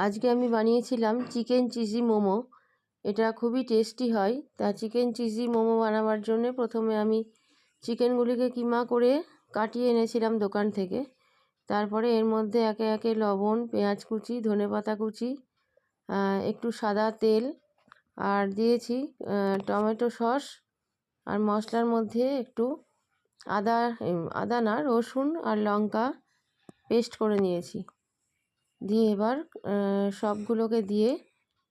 আজকে আমি বানিয়েছিলাম চিকেন চিজি মোমো। এটা খুবই টেস্টি হয়। তা চিকেন চিজি মোমো বানাবার জন্য প্রথমে আমি চিকেনগুলিকে কিমা করে কাটিয়ে এনেছিলাম দোকান থেকে। তারপরে এর মধ্যে একে একে লবণ, পেঁয়াজ কুচি, ধনেপাতা কুচি, একটু সাদা তেল আর দিয়েছি টমেটো সস। আর মশলার মধ্যে একটু আদা আদা না রসুন আর লঙ্কা পেস্ট করে নিয়েছি। দিয়ে এবার সবগুলোকে দিয়ে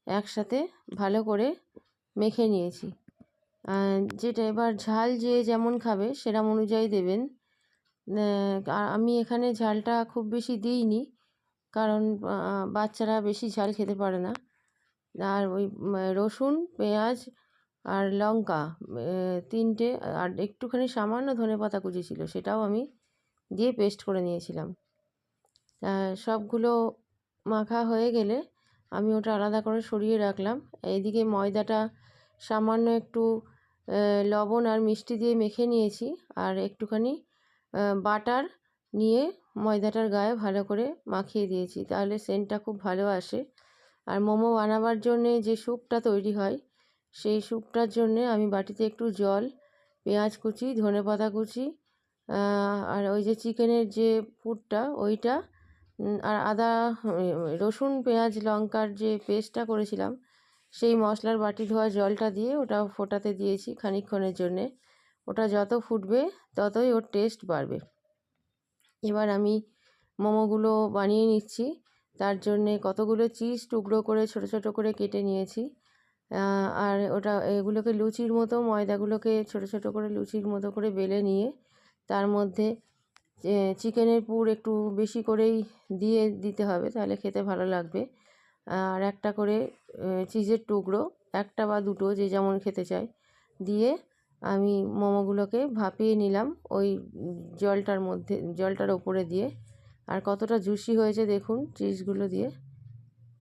একসাথে ভালো করে মেখে নিয়েছি। যেটা এবার ঝাল যে যেমন খাবে সেরম অনুযায়ী দেবেন। আমি এখানে ঝালটা খুব বেশি দিইনি, কারণ বাচ্চারা বেশি ঝাল খেতে পারে না। আর ওই রসুন, পেঁয়াজ আর লঙ্কা তিনটে, আর একটুখানি সামান্য ধনেপাতা কুচি ছিল, সেটাও আমি দিয়ে পেস্ট করে নিয়েছিলাম। সবগুলো মাখা হয়ে গেলে আমি ওটা আলাদা করে সরিয়ে রাখলাম। এইদিকে ময়দাটা সামান্য একটু লবণ আর মিষ্টি দিয়ে মেখে নিয়েছি, আর একটুখানি বাটার নিয়ে ময়দাটার গায়ে ভালো করে মাখিয়ে দিয়েছি, তাহলে সেন্টটা খুব ভালো আসে। আর মোমো বানাবার জন্যে যে স্যুপটা তৈরি হয়, সেই স্যুপটার জন্যে আমি বাটিতে একটু জল, পেঁয়াজ কুচি, ধনেপাতা কুচি, আর ওই যে চিকেনের যে পুরটা ওইটা, আর আদা রসুন পেঁয়াজ লঙ্কার যে পেস্টটা করেছিলাম, সেই মশলার বাটি ধোয়া জলটা দিয়ে ওটা ফোটাতে দিয়েছি খানিকক্ষণের জন্যে। ওটা যত ফুটবে ততই ওর টেস্ট বাড়বে। এবার আমি মোমোগুলো বানিয়ে নিচ্ছি। তার জন্যে কতগুলো চিজ টুকরো করে ছোট ছোট করে কেটে নিয়েছি। আর এগুলোকে লুচির মতো, ময়দাগুলোকে ছোট ছোট করে লুচির মতো করে বেলে নিয়ে তার মধ্যে চিকেনের পুর একটু বেশি করেই দিতে হবে, তাহলে খেতে ভালো লাগবে। আর একটা করে চিজের টুকরো, একটা বা দুটো যে যেমন খেতে চায়, দিয়ে আমি মোমোগুলোকে ভাপিয়ে নিলাম ওই জলটার ওপরে দিয়ে। আর কতটা জুসি হয়েছে দেখুন চিজগুলো দিয়ে।